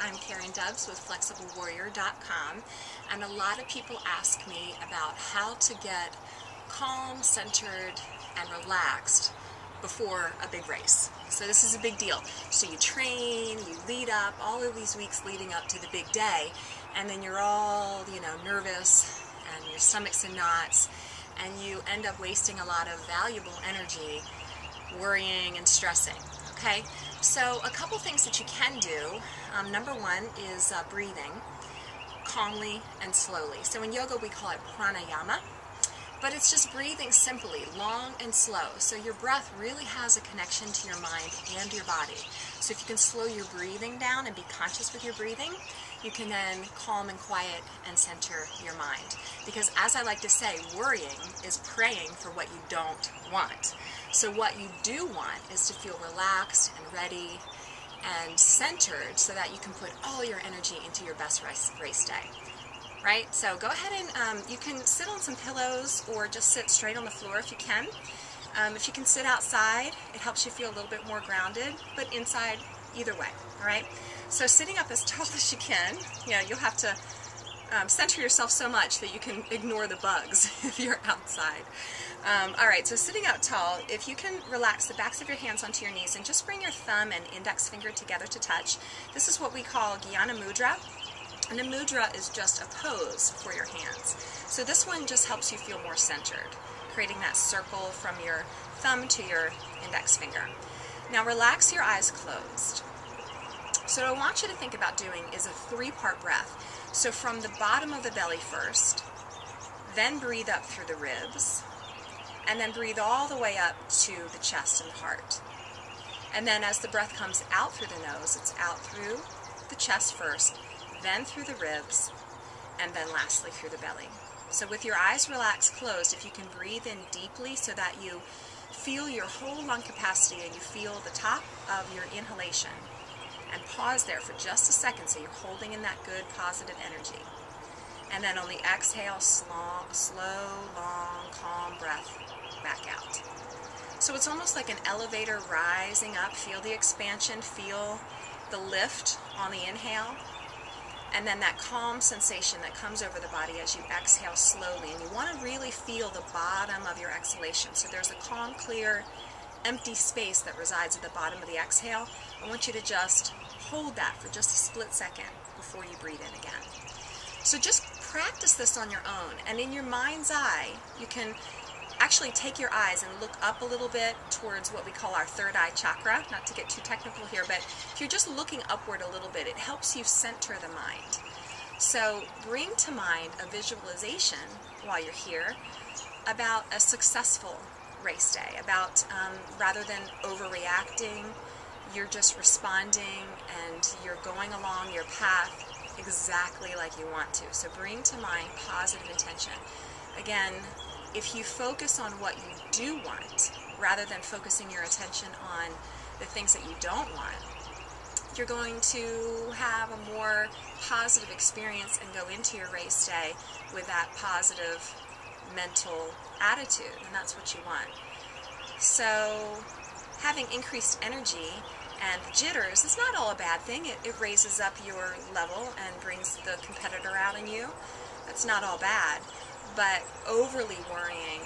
I'm Karen Dubs with FlexibleWarrior.com, and a lot of people ask me about how to get calm, centered, and relaxed before a big race. So this is a big deal. So you train, you lead up, all of these weeks leading up to the big day, and then you're all, nervous, and your stomach's in knots, and you end up wasting a lot of valuable energy worrying and stressing. Okay, so a couple things that you can do. Number one is breathing calmly and slowly. So in yoga we call it pranayama, but it's just breathing simply, long and slow. So your breath really has a connection to your mind and your body. So if you can slow your breathing down and be conscious with your breathing, you can then calm and quiet and center your mind. Because as I like to say, worrying is praying for what you don't want. So what you do want is to feel relaxed and ready and centered so that you can put all your energy into your best race day. Right? So go ahead and you can sit on some pillows or just sit straight on the floor if you can. If you can sit outside, it helps you feel a little bit more grounded, but inside, either way. All right? So sitting up as tall as you can, you'll have to center yourself so much that you can ignore the bugs if you're outside. All right, so sitting up tall, if you can relax the backs of your hands onto your knees and just bring your thumb and index finger together to touch. This is what we call Jnana Mudra. And a mudra is just a pose for your hands. So this one just helps you feel more centered, creating that circle from your thumb to your index finger. Now relax your eyes closed. So what I want you to think about doing is a 3-part breath. So from the bottom of the belly first, then breathe up through the ribs, and then breathe all the way up to the chest and the heart. And then as the breath comes out through the nose, it's out through the chest first, then through the ribs, and then lastly through the belly. So with your eyes relaxed closed, if you can breathe in deeply so that you feel your whole lung capacity and you feel the top of your inhalation, and pause there for just a second so you're holding in that good positive energy. And then on the exhale, slow, long, calm breath back out. So it's almost like an elevator rising up. Feel the expansion, feel the lift on the inhale, and then that calm sensation that comes over the body as you exhale slowly. And you want to really feel the bottom of your exhalation. So there's a calm, clear, empty space that resides at the bottom of the exhale. I want you to just hold that for just a split second before you breathe in again. So just practice this on your own, and in your mind's eye, you can actually take your eyes and look up a little bit towards what we call our third eye chakra. Not to get too technical here, but if you're just looking upward a little bit, it helps you center the mind. So bring to mind a visualization while you're here about a successful race day, about rather than overreacting, you're just responding and you're going along your path exactly like you want to. So bring to mind positive intention. Again, if you focus on what you do want, rather than focusing your attention on the things that you don't want, you're going to have a more positive experience and go into your race day with that positive mental attitude, and that's what you want. So having increased energy and jitters is not all a bad thing. It raises up your level and brings the competitor out in you. That's not all bad. But overly worrying,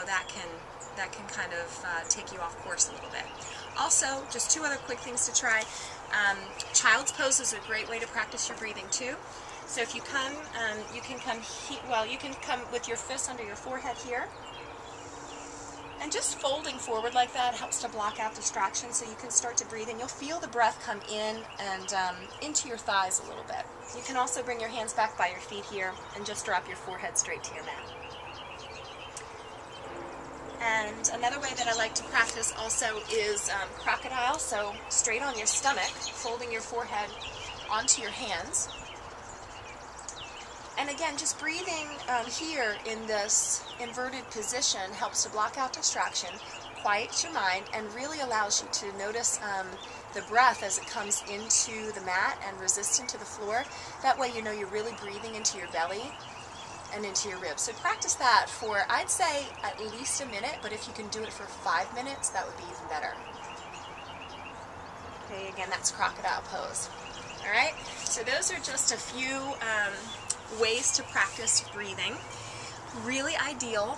that can kind of take you off course a little bit. Also, just 2 other quick things to try. Child's pose is a great way to practice your breathing too. So if you come, you can come with your fists under your forehead here. And just folding forward like that helps to block out distractions so you can start to breathe, and you'll feel the breath come in and into your thighs a little bit. You can also bring your hands back by your feet here and just drop your forehead straight to your mat. And another way that I like to practice also is crocodile, so straight on your stomach, folding your forehead onto your hands. And again, just breathing here in this inverted position helps to block out distraction, quiets your mind, and really allows you to notice the breath as it comes into the mat and resists into the floor. That way you're really breathing into your belly and into your ribs. So practice that for, I'd say, at least a minute, but if you can do it for 5 minutes, that would be even better. Okay, again, that's crocodile pose. All right, so those are just a few ways to practice breathing. Really ideal,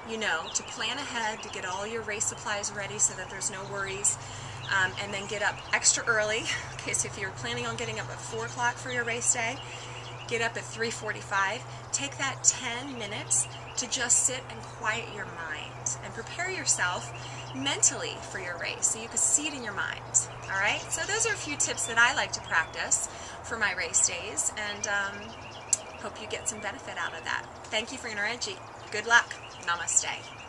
you know, to plan ahead, to get all your race supplies ready so that there's no worries, and then get up extra early. Okay, so if you're planning on getting up at 4 o'clock for your race day, get up at 3:45. Take that 10 minutes to just sit and quiet your mind and prepare yourself mentally for your race so you can see it in your mind. All right, so those are a few tips that I like to practice for my race days, and hope you get some benefit out of that. Thank you for your energy. Good luck. Namaste.